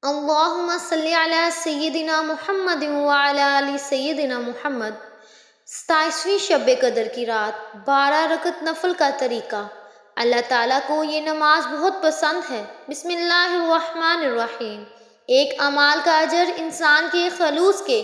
اللہم صلی علی سیدنا محمد وعلی آل سیدنا محمد۔ 27ویں شب قدر کی رات، 12 رکعت نفل کا طریقہ۔ اللہ تعالیٰ کو یہ نماز بہت پسند ہے۔ بسم اللہ الرحمن الرحیم۔ ایک اعمال کا اجر انسان کے خلوص کے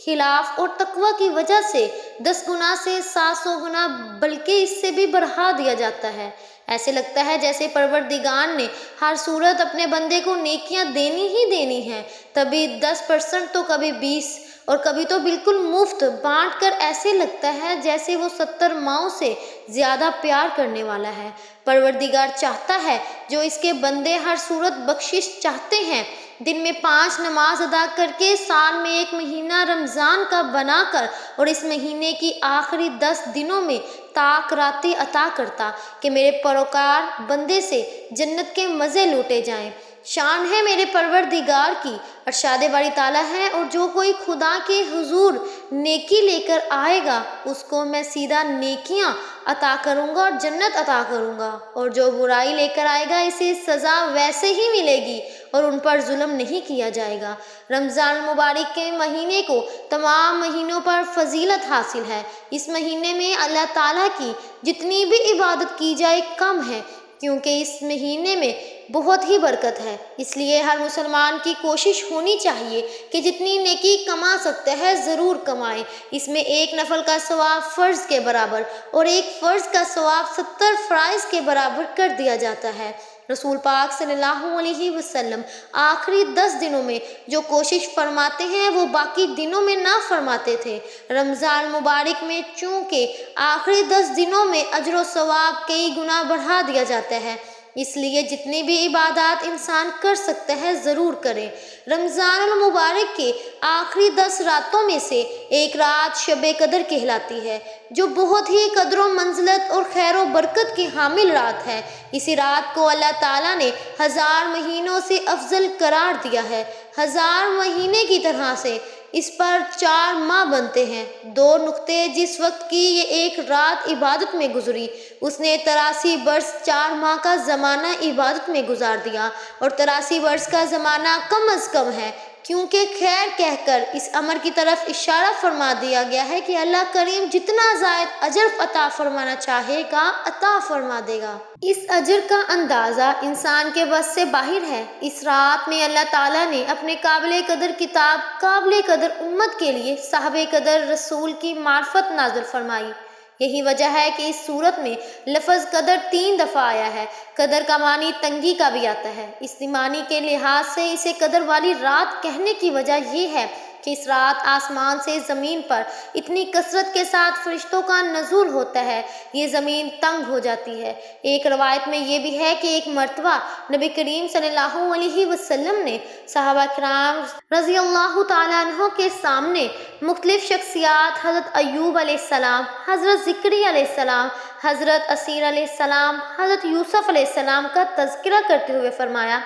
خلاف اور تقوی کی وجہ سے 10 گنا سے 700 گنا بلکہ اس سے بھی بڑھا دیا جاتا ہے۔ ایسے لگتا ہے جیسے پروردگار نے ہر صورت اپنے بندے کو نیکیاں دینی ہی دینی ہیں، کبھی 10% تو کبھی 20 اور کبھی تو بالکل مفت بانٹ کر ایسے لگتا ہے جیسے وہ 70 ماؤں سے زیادہ پیار کرنے والا ہے۔ پروردگار چاہتا ہے جو اس کے بندے ہر صورت بخشش چاہتے ہیں، دن میں 5 نماز ادا کر کے سال میں 1 مہینہ رمضان کا بنا کر اور اس مہینے کی آخری 10 دنوں میں تاک راتی عطا کرتا کہ میرے پروکار بندے سے جنت کے مزے لوٹے جائیں۔ شان ہے میرے پروردگار کی، ارشاد باری تعالیٰ ہے، اور جو کوئی خدا کے حضور نیکی لے کر آئے گا اس کو میں سیدھا نیکیاں عطا کروں گا اور جنت عطا کروں گا، اور جو برائی لے کر آئے گا اسے سزا ویسے ہی ملے گی اور ان پر ظلم نہیں کیا جائے گا۔ رمضان المبارک کے مہینے کو تمام مہینوں پر فضیلت حاصل ہے۔ اس مہینے میں اللہ تعالیٰ کی جتنی بھی عبادت کی جائے کم ہے، کیونکہ اس مہینے میں بہت ہی برکت ہے۔ اس لیے ہر مسلمان کی کوشش ہونی چاہیے کہ جتنی نیکی کما سکتا ہے ضرور کمائے۔ اس میں ایک نفل کا ثواب فرض کے برابر اور ایک فرض کا ثواب 70 فرائض کے برابر کر دیا جاتا ہے۔ رسول پاک صلی اللہ علیہ وسلم آخری 10 دنوں میں جو کوشش فرماتے ہیں وہ باقی دنوں میں نہ فرماتے تھے۔ رمضان مبارک میں چونکہ آخری 10 دنوں میں اجر و ثواب کئی گنا بڑھا دیا جاتا ہے، اس لیے جتنی بھی عبادات انسان کر سکتا ہے ضرور کرے۔ رمضان المبارک کے آخری 10 راتوں میں سے ایک رات شب قدر کہلاتی ہے، جو بہت ہی قدر و منزلت اور خیر و برکت کی حامل رات ہے۔ اسی رات کو اللہ تعالیٰ نے 1000 مہینوں سے افضل قرار دیا ہے۔ 1000 مہینے کی طرح سے اس پر 4 ماہ بنتے ہیں۔ 2 نقطے جس وقت کی یہ ایک رات عبادت میں گزری، اس نے 83 برس 4 ماہ کا زمانہ عبادت میں گزار دیا، اور 83 برس کا زمانہ کم از کم ہے، کیونکہ خیر کہہ کر اس امر کی طرف اشارہ فرما دیا گیا ہے کہ اللہ کریم جتنا زائد اجر عطا فرمانا چاہے گا عطا فرما دے گا۔ اس اجر کا اندازہ انسان کے بس سے باہر ہے۔ اس رات میں اللہ تعالیٰ نے اپنے قابل قدر کتاب قابل قدر امت کے لیے صاحب قدر رسول کی معرفت نازل فرمائی۔ یہی وجہ ہے کہ اس صورت میں لفظ قدر 3 دفعہ آیا ہے۔ قدر کا معنی تنگی کا بھی آتا ہے۔ اس معنی کے لحاظ سے اسے قدر والی رات کہنے کی وجہ یہ ہے کہ اس رات آسمان سے زمین پر اتنی کثرت کے ساتھ فرشتوں کا نزول ہوتا ہے، یہ زمین تنگ ہو جاتی ہے۔ ایک روایت میں یہ بھی ہے کہ ایک مرتبہ نبی کریم صلی اللہ علیہ وسلم نے صحابہ کرام رضی اللہ تعالیٰ عنہ کے سامنے مختلف شخصیات، حضرت ایوب علیہ السلام، حضرت ذکری علیہ السلام، حضرت اسیر علیہ السلام، حضرت یوسف علیہ السلام کا تذکرہ کرتے ہوئے فرمایا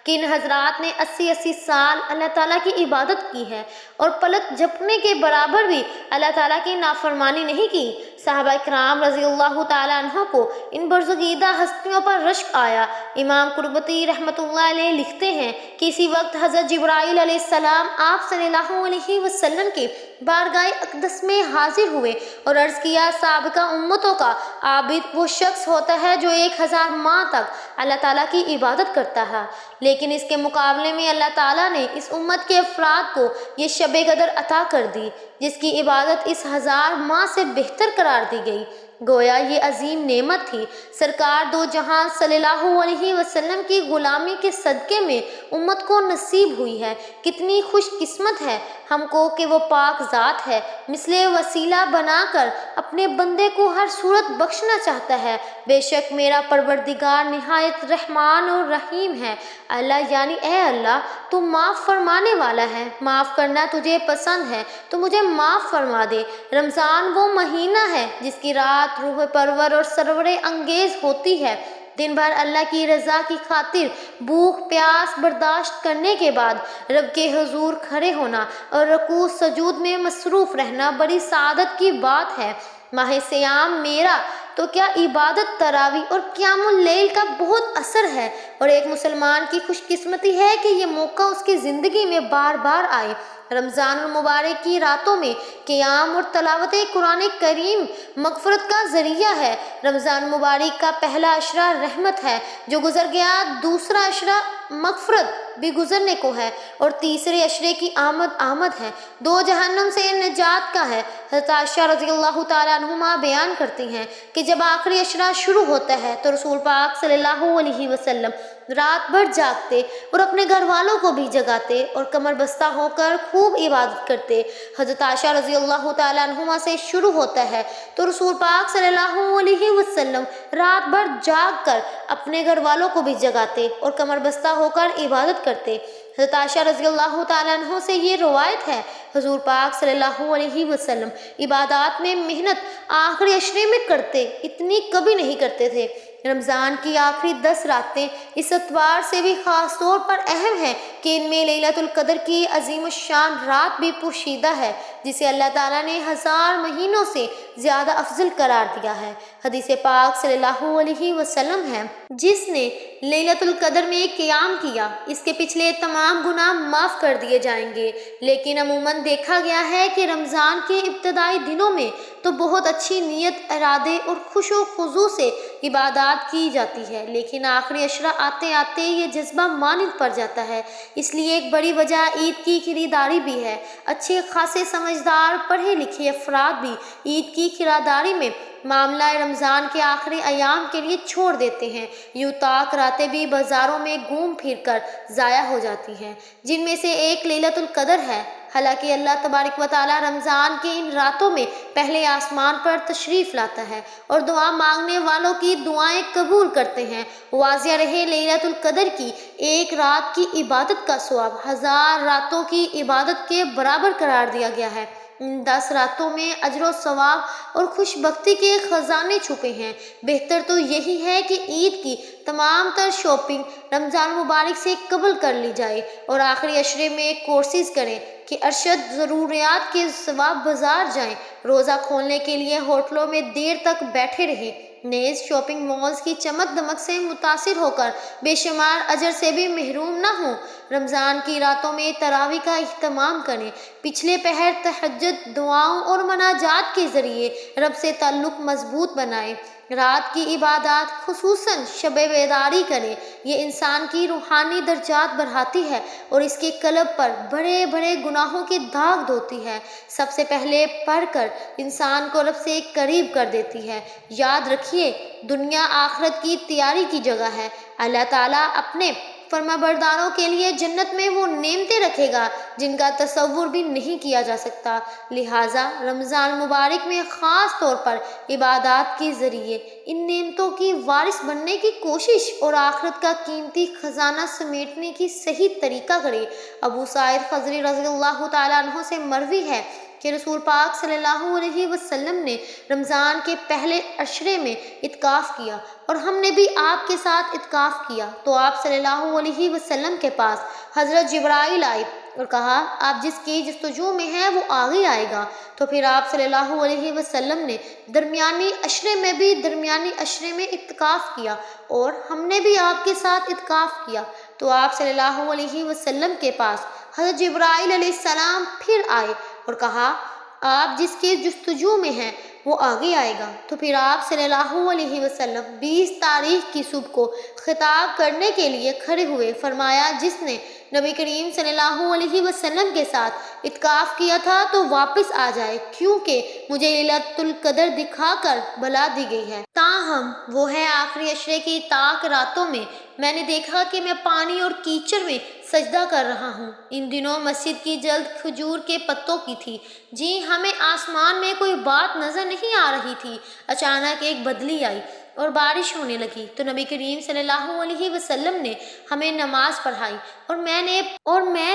کہ ان حضرات نے 80 سال اللہ تعالیٰ کی عبادت کی ہے اور پلک جھپکنے کے برابر بھی اللہ تعالیٰ کی نافرمانی نہیں کی۔ صحابہ کرام رضی اللہ تعالیٰ عنہ کو ان برزگیدہ ہستیوں پر رشک آیا۔ امام قرطبی رحمۃ اللہ علیہ لکھتے ہیں کہ اسی وقت حضرت جبرائیل علیہ السلام آپ صلی اللہ علیہ وسلم کے بارگاہ اقدس میں حاضر ہوئے اور عرض کیا، سابقہ امتوں کا عابد وہ شخص ہوتا ہے جو 1000 ماہ تک اللہ تعالیٰ کی عبادت کرتا ہے، لیکن اس کے مقابلے میں اللہ تعالیٰ نے اس امت کے افراد کو یہ شب قدر عطا کر دی، جس کی عبادت اس 1000 ماہ سے بہتر قرار دی گئی۔ گویا یہ عظیم نعمت تھی۔ سرکار دو جہاں صلی اللہ علیہ وسلم کی غلامی کے صدقے میں امت کو نصیب ہوئی ہے۔ کتنی خوش قسمت ہے ہم کو کہ وہ پاک ذات ہے، مثل وسیلہ بنا کر اپنے بندے کو ہر صورت بخشنا چاہتا ہے۔ بے شک میرا پروردگار نہایت رحمان اور رحیم ہے۔ اللہ یعنی اے اللہ تو معاف فرمانے والا ہے، معاف کرنا تجھے پسند ہے تو مجھے معاف فرما دے۔ رمضان وہ مہینہ ہے جس کی رات روح پرور اور سرور انگیز ہوتی ہے۔ دن بھر اللہ کی رضا کی خاطر بھوک پیاس برداشت کرنے کے بعد رب کے حضور کھڑے ہونا اور رکوع سجود میں مصروف رہنا بڑی سعادت کی بات ہے۔ ماہ سیام میرا تو کیا عبادت تراویح اور قیام اللیل کا بہت اثر ہے، اور ایک مسلمان کی خوش قسمتی ہے کہ یہ موقع اس کی زندگی میں بار بار آئے۔ رمضان المبارک کی راتوں میں قیام اور تلاوت قرآن کریم مغفرت کا ذریعہ ہے۔ رمضان مبارک کا پہلا عشرہ رحمت ہے جو گزر گیا، دوسرا عشرہ مغفرت بھی گزرنے کو ہے، اور تیسرے عشرے کی آمد ہے، دو جہنم سے نجات کا ہے۔ حضرت عائشہ رضی اللہ تعالیٰ عنہما بیان کرتی ہیں کہ جب آخری عشرہ شروع ہوتا ہے تو رسول پاک صلی اللہ علیہ وسلم رات بھر جاگتے اور اپنے گھر والوں کو بھی جگاتے اور کمر بستہ ہو کر خوب عبادت کرتے۔ حضرت عائشہ رضی اللہ تعالیٰ عنہما سے شروع ہوتا ہے تو رسول پاک صلی اللہ علیہ وسلم رات بھر جاگ کر اپنے گھر والوں کو بھی جگاتے اور کمر بستہ ہو کر عبادت کرتے۔ حضرت عائشہ رضی اللہ تعالیٰ عنہ سے یہ روایت ہے، حضور پاک صلی اللہ علیہ وسلم عبادات میں محنت آخری عشرے میں کرتے، اتنی کبھی نہیں کرتے تھے۔ رمضان کی آخری 10 راتیں اس اعتبار سے بھی خاص طور پر اہم ہیں کہ ان میں لیلۃ القدر کی عظیم الشان رات بھی پوشیدہ ہے، جسے اللہ تعالیٰ نے 1000 مہینوں سے زیادہ افضل قرار دیا ہے۔ حدیث پاک صلی اللہ علیہ وسلم ہے، جس نے لیلۃ القدر میں قیام کیا اس کے پچھلے تمام گناہ معاف کر دیے جائیں گے۔ لیکن عموماً دیکھا گیا ہے کہ رمضان کے ابتدائی دنوں میں تو بہت اچھی نیت، ارادے اور خوش و خضوع سے عبادات کی جاتی ہے، لیکن آخری عشرہ آتے آتے یہ جذبہ مانند پڑ جاتا ہے۔ اس لیے ایک بڑی وجہ عید کی خریداری بھی ہے۔ اچھے خاصے سمجھدار پڑھے لکھے افراد بھی عید کی خریداری میں معاملہ رمضان کے آخری ایام کے لیے چھوڑ دیتے ہیں۔ یوں تاک راتیں بھی بازاروں میں گھوم پھر کر ضائع ہو جاتی ہیں، جن میں سے ایک لیلۃ القدر ہے۔ حالانکہ اللہ تبارک و تعالیٰ رمضان کی ان راتوں میں پہلے آسمان پر تشریف لاتا ہے اور دعا مانگنے والوں کی دعائیں قبول کرتے ہیں۔ واضح رہے، لیلۃ القدر کی ایک رات کی عبادت کا ثواب 1000 راتوں کی عبادت کے برابر قرار دیا گیا ہے۔ ان 10 راتوں میں اجر و ثواب اور خوش بختی کے خزانے چھپے ہیں۔ بہتر تو یہی ہے کہ عید کی تمام تر شاپنگ رمضان مبارک سے قبل کر لی جائے اور آخری عشرے میں کوشش کریں کہ ارشد ضروریات کے ثواب بازار جائیں، روزہ کھولنے کے لیے ہوٹلوں میں دیر تک بیٹھے رہیں، نیز شاپنگ مالز کی چمک دمک سے متاثر ہو کر بے شمار اجر سے بھی محروم نہ ہوں۔ رمضان کی راتوں میں تراویح کا اہتمام کریں، پچھلے پہر تہجد، دعاؤں اور مناجات کے ذریعے رب سے تعلق مضبوط بنائیں۔ رات کی عبادات خصوصاً شب بیداری کریں، یہ انسان کی روحانی درجات بڑھاتی ہے اور اس کے قلب پر بڑے بڑے گناہوں کی داغ دھوتی ہے۔ سب سے پہلے پڑھ کر انسان کو رب سے قریب کر دیتی ہے۔ یاد رکھیے، دنیا آخرت کی تیاری کی جگہ ہے۔ اللہ تعالیٰ اپنے فرما برداروں کے لیے جنت میں وہ نعمتیں رکھے گا جن کا تصور بھی نہیں کیا جا سکتا۔ لہٰذا رمضان مبارک میں خاص طور پر عبادات کے ذریعے ان نعمتوں کی وارث بننے کی کوشش اور آخرت کا قیمتی خزانہ سمیٹنے کی صحیح طریقہ کرے۔ ابو سعید خضری رضی اللہ تعالیٰ عنہ سے مروی ہے کہ رسول پاک صلی اللہ علیہ وسلم نے رمضان کے پہلے عشرے میں اعتکاف کیا اور ہم نے بھی آپ کے ساتھ اعتکاف کیا، تو آپ صلی اللہ علیہ وسلم کے پاس حضرت جبرائیل آئے اور کہا، آپ جس کی جستجو میں ہیں وہ آگے آئے گا۔ تو پھر آپ صلی اللہ علیہ وسلم نے درمیانی عشرے میں اعتکاف کیا اور ہم نے بھی آپ کے ساتھ اعتکاف کیا، تو آپ صلی اللہ علیہ وسلم کے پاس حضرت جبرائیل علیہ السلام پھر آئے اور کہا، آپ جس کے جستجو میں ہیں وہ آگے آئے گا۔ تو پھر آپ صلی اللہ علیہ وسلم 20 تاریخ کی صبح کو خطاب کرنے کے لیے کھڑے ہوئے، فرمایا، جس نے نبی کریم صلی اللہ علیہ وسلم کے ساتھ اعتکاف کیا تھا تو واپس آ جائے، کیونکہ مجھے لیلۃ القدر دکھا کر بلا دی گئی ہے۔ تاہم وہ ہے آخری عشرے کی تاک راتوں میں میں نے دیکھا کہ میں پانی اور کیچڑ میں سجدہ کر رہا ہوں۔ ان دنوں مسجد کی جلد کھجور کے پتوں کی تھی۔ جی ہمیں آسمان میں کوئی بات نظر نہیں آ رہی تھی۔ اچانک ایک بدلی آئی اور بارش ہونے لگی، تو نبی کریم صلی اللہ علیہ وسلم نے ہمیں نماز پڑھائی اور میں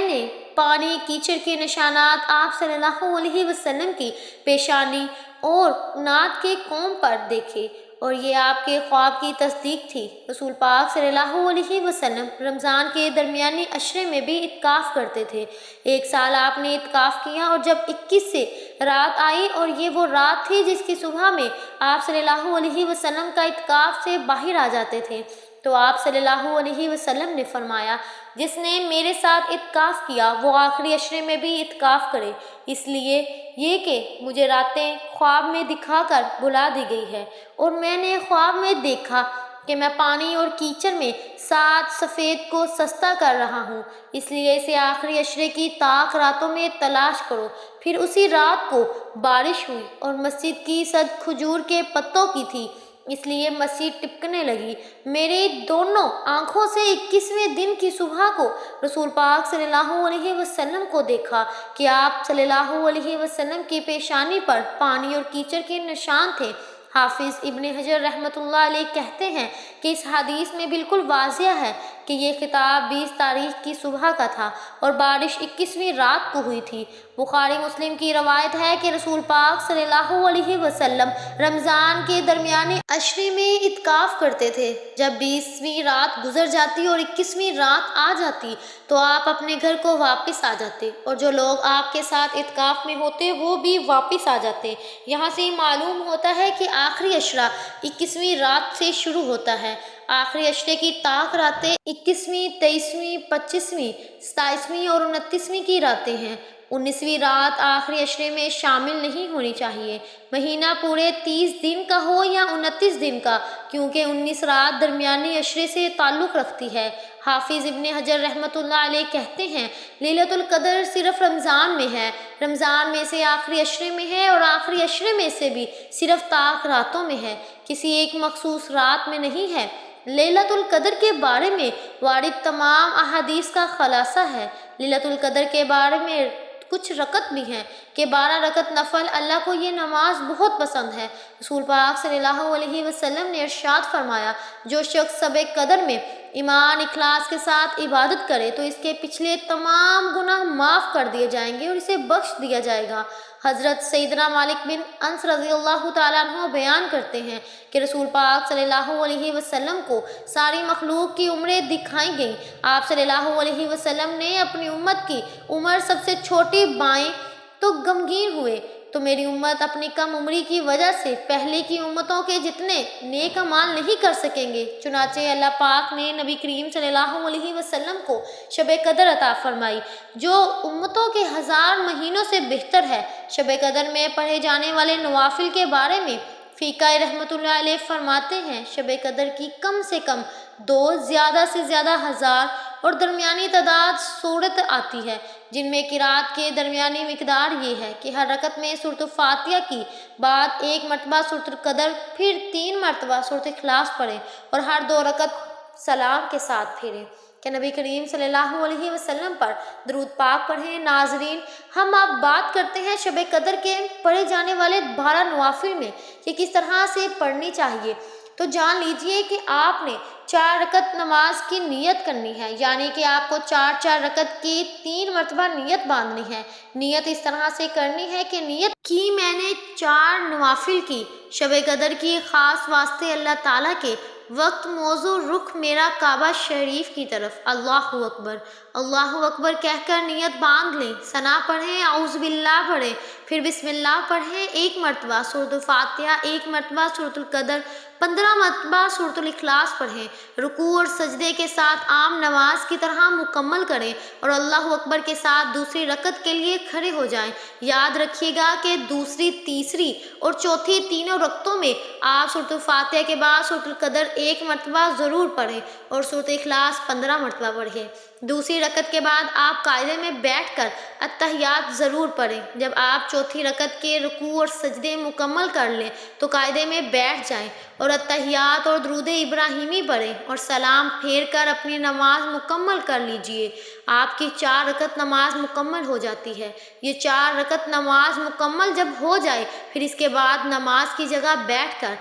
نے پانی کیچڑ کے نشانات آپ صلی اللہ علیہ وسلم کی پیشانی اور ناک کے کون پر دیکھے اور یہ آپ کے خواب کی تصدیق تھی۔ رسول پاک صلی اللہ علیہ وسلم رمضان کے درمیانی عشرے میں بھی اعتکاف کرتے تھے۔ ایک سال آپ نے اعتکاف کیا اور جب 21 سے رات آئی اور یہ وہ رات تھی جس کی صبح میں آپ صلی اللہ علیہ وسلم کا اعتکاف سے باہر آ جاتے تھے، تو آپ صلی اللہ علیہ وسلم نے فرمایا، جس نے میرے ساتھ اعتکاف کیا وہ آخری عشرے میں بھی اعتکاف کرے، اس لیے یہ کہ مجھے راتیں خواب میں دکھا کر بلا دی گئی ہے اور میں نے خواب میں دیکھا کہ میں پانی اور کیچڑ میں 7 سفید کو سجدہ کر رہا ہوں، اس لیے اسے آخری عشرے کی طاق راتوں میں تلاش کرو۔ پھر اسی رات کو بارش ہوئی اور مسجد کی سطح کھجور کے پتوں کی تھی، اس لیے مسجد ٹپکنے لگی۔ میری دونوں آنکھوں سے 21ویں دن کی صبح کو رسول پاک صلی اللہ علیہ وسلم کو دیکھا کہ آپ صلی اللہ علیہ وسلم کی پیشانی پر پانی اور کیچڑ کے نشان تھے۔ حافظ ابن حجر رحمۃ اللہ علیہ کہتے ہیں کہ اس حدیث میں بالکل واضح ہے کہ یہ خطاب 20 تاریخ کی صبح کا تھا اور بارش 21ویں رات کو ہوئی تھی۔ بخاری مسلم کی روایت ہے کہ رسول پاک صلی اللہ علیہ وسلم رمضان کے درمیانے عشرے میں اعتکاف کرتے تھے۔ جب 20ویں رات گزر جاتی اور 21ویں رات آ جاتی تو آپ اپنے گھر کو واپس آ جاتے اور جو لوگ آپ کے ساتھ اعتکاف میں ہوتے وہ بھی واپس آ جاتے۔ یہاں سے معلوم ہوتا ہے کہ آخری عشرہ 21ویں رات سے شروع ہوتا ہے۔ آخری عشرے کی طاق راتیں 21ویں، 23ویں، 25ویں، 27ویں اور 29ویں کی راتیں ہیں۔ 19ویں رات آخری عشرے میں شامل نہیں ہونی چاہیے۔ مہینہ پورے 30 دن کا ہو یا 29 دن کا، کیونکہ 19 رات درمیانی عشرے سے تعلق رکھتی ہے۔ حافظ ابن حجر رحمۃ اللہ علیہ کہتے ہیں، لیلۃ القدر صرف رمضان میں ہے، رمضان میں سے آخری عشرے میں ہے اور آخری عشرے میں سے بھی صرف طاق راتوں میں ہے، کسی ایک مخصوص رات میں نہیں ہے۔ لیلۃ القدر کے بارے میں وارد تمام احادیث کا خلاصہ ہے۔ لیلۃ القدر کے بارے میں کچھ رکعت بھی ہیں کہ 12 رکعت نفل، اللہ کو یہ نماز بہت پسند ہے۔ رسول پاک صلی اللہ علیہ وسلم نے ارشاد فرمایا، جو شخص شب قدر میں ایمان اخلاص کے ساتھ عبادت کرے تو اس کے پچھلے تمام گناہ معاف کر دیے جائیں گے اور اسے بخش دیا جائے گا۔ حضرت سیدنا مالک بن انس رضی اللہ تعالیٰ عنہ بیان کرتے ہیں کہ رسول پاک صلی اللہ علیہ وسلم کو ساری مخلوق کی عمریں دکھائی گئیں۔ آپ صلی اللہ علیہ وسلم نے اپنی امت کی عمر سب سے چھوٹی بائیں تو غمگین ہوئے، تو میری امت اپنی کم عمری کی وجہ سے پہلے کی امتوں کے جتنے نیک اعمال نہیں کر سکیں گے۔ چنانچہ اللہ پاک نے نبی کریم صلی اللہ علیہ وسلم کو شب قدر عطا فرمائی، جو امتوں کے 1000 مہینوں سے بہتر ہے۔ شب قدر میں پڑھے جانے والے نوافل کے بارے میں فقہ رحمۃ اللہ علیہ فرماتے ہیں، شب قدر کی کم سے کم 2، زیادہ سے زیادہ 1000 اور درمیانی تعداد صورت آتی ہے، جن میں قرات کے درمیانی مقدار یہ ہے کہ ہر رکعت میں سورۃ فاتحہ کی بعد 1 مرتبہ سورۃ القدر، پھر 3 مرتبہ سورۃ اخلاص پڑھیں اور ہر 2 رکعت سلام کے ساتھ پھیریں کہ نبی کریم صلی اللہ علیہ وسلم پر درود پاک پڑھیں۔ ناظرین، ہم اب بات کرتے ہیں شب قدر کے پڑھے جانے والے 12 نوافل میں کہ کس طرح سے پڑھنی چاہیے۔ تو جان لیجئے کہ آپ نے 4 رکعت نماز کی نیت کرنی ہے، یعنی کہ آپ کو 4 رکعت کی 3 مرتبہ نیت باندھنی ہے۔ نیت اس طرح سے کرنی ہے کہ نیت کی میں نے 4 نوافل کی شب قدر کی خاص واسطے اللہ تعالیٰ کے وقت، موضوع، رخ میرا کعبہ شریف کی طرف، اللہ اکبر، اللہ اکبر کہہ کر نیت باندھ لیں، ثنا پڑھیں، اعوذ باللہ پڑھیں، پھر بسم اللہ پڑھیں، 1 مرتبہ سورۃ الفاتحہ، 1 مرتبہ سورۃ القدر، 15 مرتبہ سورۃ الاخلاص پڑھیں، رکوع اور سجدے کے ساتھ عام نماز کی طرح مکمل کریں اور اللہ اکبر کے ساتھ دوسری رکعت کے لیے کھڑے ہو جائیں۔ یاد رکھیے گا کہ دوسری، تیسری اور چوتھی تینوں رکعتوں میں آپ سورۃ الفاتحہ کے بعد سورۃ القدر 1 مرتبہ ضرور پڑھیں اور سورۃ اخلاص 15 مرتبہ پڑھیں۔ دوسری رکعت کے بعد آپ قاعدے میں بیٹھ کر اتحیات ضرور پڑھیں۔ جب آپ چوتھی رکعت کے رکوع اور سجدے مکمل کر لیں تو قاعدے میں بیٹھ جائیں اور اتحیات اور درود ابراہیمی پڑھیں اور سلام پھیر کر اپنی نماز مکمل کر لیجئے۔ آپ کی 4 رکعت نماز مکمل ہو جاتی ہے۔ یہ 4 رکعت نماز مکمل جب ہو جائے پھر اس کے بعد نماز کی جگہ بیٹھ کر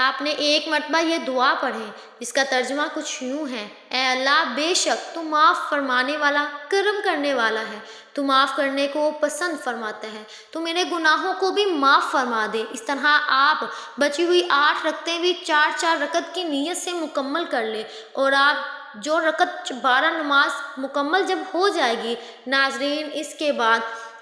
آپ نے ایک مرتبہ یہ دعا پڑھیں جس کا ترجمہ کچھ یوں ہے: اے اللہ، بے شک تو معاف فرمانے والا، کرم کرنے والا ہے، تو معاف کرنے کو پسند فرماتا ہے، تو میرے گناہوں کو بھی معاف فرما دے۔ اس طرح آپ بچی ہوئی 8 رکعتیں بھی 4 رکعت کی نیت سے مکمل کر لیں، اور آپ جو رکعت 12 نماز مکمل جب ہو جائے گی ناظرین، اس کے بعد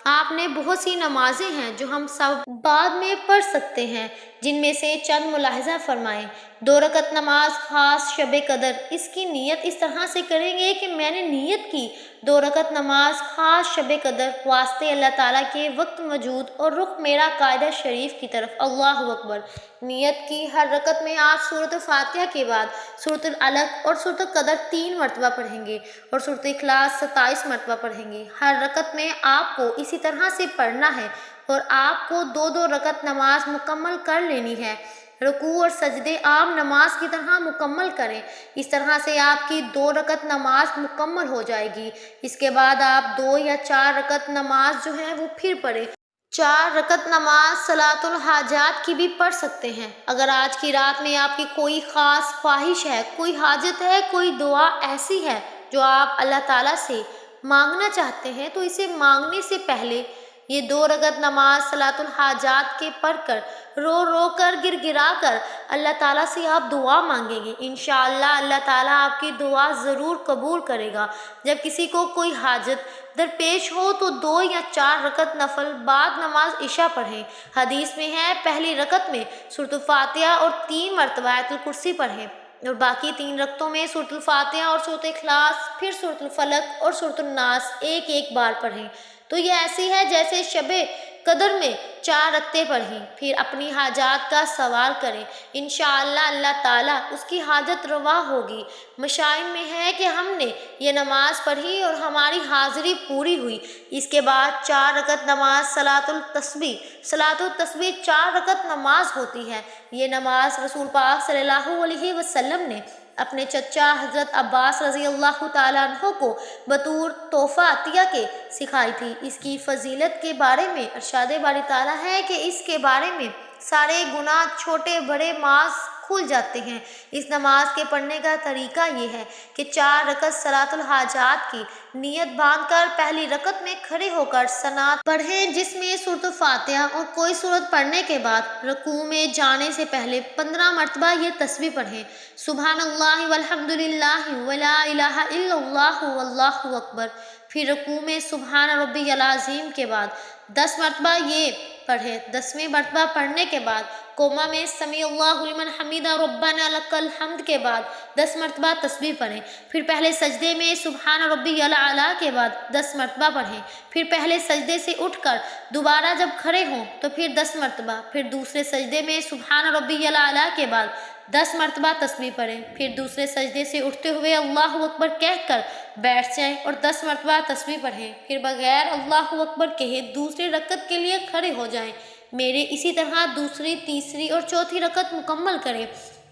آپ نے بہت سی نمازیں ہیں جو ہم سب بعد میں پڑھ سکتے ہیں، جن میں سے چند ملاحظہ فرمائیں۔ 2 رکعت نماز خاص شب قدر، اس کی نیت اس طرح سے کریں گے کہ میں نے نیت کی 2 رکعت نماز خاص شب قدر واسطے اللہ تعالیٰ کے وقت موجود اور رخ میرا قاعدہ شریف کی طرف، اللہ اکبر۔ نیت کی ہر رکعت میں آپ سورۃ فاتحہ کے بعد سورۃ العلق اور سورۃ القدر 3 مرتبہ پڑھیں گے اور سورۃ اخلاص 27 مرتبہ پڑھیں گے۔ ہر رکعت میں آپ کو اسی طرح سے پڑھنا ہے اور آپ کو 2 رکعت نماز مکمل کر لینی ہے۔ رکوع اور سجدے عام نماز کی طرح مکمل کریں، اس طرح سے آپ کی 2 رکعت نماز مکمل ہو جائے گی۔ اس کے بعد آپ 2 یا 4 رکعت نماز جو ہے وہ پھر پڑھیں۔ 4 رکعت نماز صلاۃ الحاجات کی بھی پڑھ سکتے ہیں۔ اگر آج کی رات میں آپ کی کوئی خاص خواہش ہے، کوئی حاجت ہے، کوئی دعا ایسی ہے جو آپ اللہ تعالیٰ سے مانگنا چاہتے ہیں، تو اسے مانگنے سے پہلے یہ 2 رکعت نماز صلاۃ الحاجات کے پڑھ کر رو رو کر گر گرا کر اللہ تعالیٰ سے آپ دعا مانگیں گے۔ انشاءاللہ اللہ تعالیٰ آپ کی دعا ضرور قبول کرے گا۔ جب کسی کو کوئی حاجت درپیش ہو تو 2 یا 4 رکعت نفل بعد نماز عشاء پڑھیں۔ حدیث میں ہے پہلی رکعت میں سورۃ الفاتحہ اور 3 مرتبہ آیت الکرسی پڑھیں، اور باقی 3 رکعتوں میں سورۃ الفاتحہ اور سورۃ اخلاص، پھر سورۃ الفلق اور سورۃ الناس ایک بار پڑھیں۔ تو یہ ایسی ہے جیسے شب قدر میں 4 رکعتیں پڑھیں، پھر اپنی حاجات کا سوال کریں، انشاءاللہ اللہ تعالیٰ اس کی حاجت روا ہوگی۔ مشاہد میں ہے کہ ہم نے یہ نماز پڑھی اور ہماری حاضری پوری ہوئی۔ اس کے بعد 4 رکعت نماز صلاۃ التسبیح 4 رکعت نماز ہوتی ہے۔ یہ نماز رسول پاک صلی اللہ علیہ وسلم نے اپنے چچا حضرت عباس رضی اللہ تعالیٰ عنہ کو بطور تحفہ عطیہ کے سکھائی تھی۔ اس کی فضیلت کے بارے میں ارشاد باری تعالیٰ ہے کہ اس کے بارے میں سارے گناہ چھوٹے بڑے معاف کھل جاتے ہیں۔ اس نماز کے پڑھنے کا طریقہ یہ ہے کہ 4 رکعت صلاۃ الحاجات کی نیت باندھ کر پہلی رکعت میں کھڑے ہو کر ثنات پڑھیں، جس میں سورۃ الفاتحہ اور کوئی سورت پڑھنے کے بعد رکوع میں جانے سے پہلے 15 مرتبہ یہ تسبیح پڑھیں: سبحان اللہ والحمد للہ ولا الہ الا اللہ واللہ اکبر۔ پھر رکوع میں سبحان ربی العظیم کے بعد 10 مرتبہ یہ پڑھیں۔ 10ویں مرتبہ پڑھنے کے بعد قوما میں سمیع اللہ لمن حمیدہ ربنا لک الحمد کے بعد 10 مرتبہ تسبیح پڑھیں۔ پھر پہلے سجدے میں سبحان ربی الاعلیٰ کے بعد 10 مرتبہ پڑھیں۔ پھر پہلے سجدے سے اٹھ کر دوبارہ جب کھڑے ہوں تو پھر 10 مرتبہ، پھر دوسرے سجدے میں سبحان ربی الاعلیٰ کے بعد 10 مرتبہ تسبیح پڑھیں۔ پھر دوسرے سجدے سے اٹھتے ہوئے اللہ اکبر کہہ کر بیٹھ جائیں اور 10 مرتبہ تسبیح پڑھیں۔ پھر بغیر اللہ اکبر کہے دوسری رکعت کے لیے کھڑے ہو جائیں۔ میرے اسی طرح دوسری، تیسری اور چوتھی رکعت مکمل کریں۔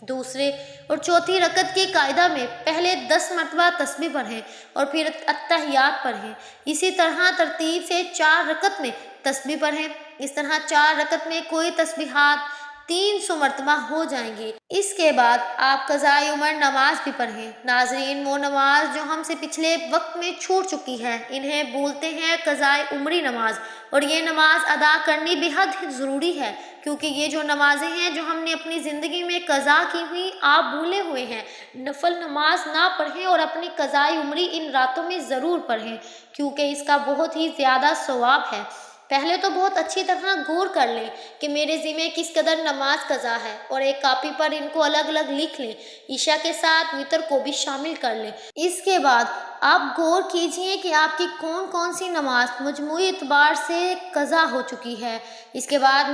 دوسرے اور چوتھی رکعت کے قاعدہ میں پہلے 10 مرتبہ تسبیح پڑھیں اور پھر اتحیات پڑھیں۔ اسی طرح ترتیب سے 4 رکعت میں تسبیح پڑھیں۔ اس طرح 4 رکعت میں کوئی تسبیحات 300 مرتبہ ہو جائیں گی۔ اس کے بعد آپ قضائے عمر نماز بھی پڑھیں۔ ناظرین، وہ نماز جو ہم سے پچھلے وقت میں چھوٹ چکی ہے، انہیں بولتے ہیں قضائے عمری نماز، اور یہ نماز ادا کرنی بے حد ضروری ہے، کیونکہ یہ جو نمازیں ہیں جو ہم نے اپنی زندگی میں قضا کی ہوئی، آپ بھولے ہوئے ہیں۔ نفل نماز نہ پڑھیں اور اپنی قضائے عمری ان راتوں میں ضرور پڑھیں، کیونکہ اس کا بہت ہی زیادہ ثواب ہے۔ پہلے تو بہت اچھی طرح غور کر لیں کہ میرے ذمہ کس قدر نماز قضا ہے، اور ایک کاپی پر ان کو الگ الگ لکھ لیں۔ عشاء کے ساتھ وتر کو بھی شامل کر لیں۔ اس کے بعد آپ غور کیجئے کہ آپ کی کون کون سی نماز مجموعی اعتبار سے قضا ہو چکی ہے۔ اس کے بعد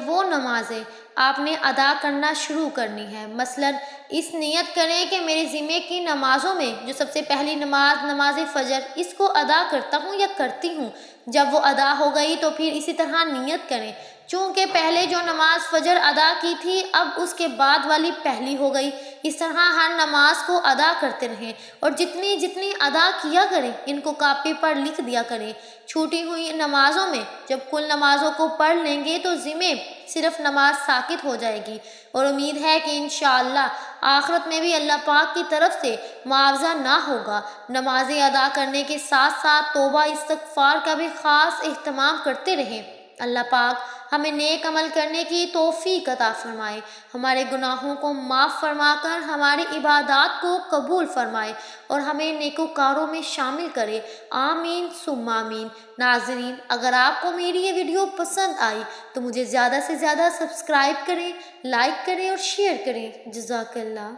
وہ نمازیں آپ نے ادا کرنا شروع کرنی ہے۔ مثلا اس نیت کریں کہ میرے ذمہ کی نمازوں میں جو سب سے پہلی نماز، نماز فجر، اس کو ادا کرتا ہوں یا کرتی ہوں۔ جب وہ ادا ہو گئی تو پھر اسی طرح نیت کریں چونکہ پہلے جو نماز فجر ادا کی تھی اب اس کے بعد والی پہلی ہو گئی۔ اس طرح ہر نماز کو ادا کرتے رہیں اور جتنی جتنی ادا کیا کریں ان کو کاپی پر لکھ دیا کریں۔ چھوٹی ہوئی نمازوں میں جب کل نمازوں کو پڑھ لیں گے تو ذمے صرف نماز ساقط ہو جائے گی، اور امید ہے کہ انشاءاللہ آخرت میں بھی اللہ پاک کی طرف سے معاوضہ نہ ہوگا۔ نمازیں ادا کرنے کے ساتھ ساتھ توبہ استغفار کا بھی خاص اہتمام کرتے رہیں۔ اللہ پاک ہمیں نیک عمل کرنے کی توفیق عطا فرمائے، ہمارے گناہوں کو معاف فرما کر ہماری عبادات کو قبول فرمائے اور ہمیں نیکوکاروں میں شامل کرے، آمین ثم آمین۔ ناظرین، اگر آپ کو میری یہ ویڈیو پسند آئی تو مجھے زیادہ سے زیادہ سبسکرائب کریں، لائک کریں اور شیئر کریں۔ جزاک اللہ۔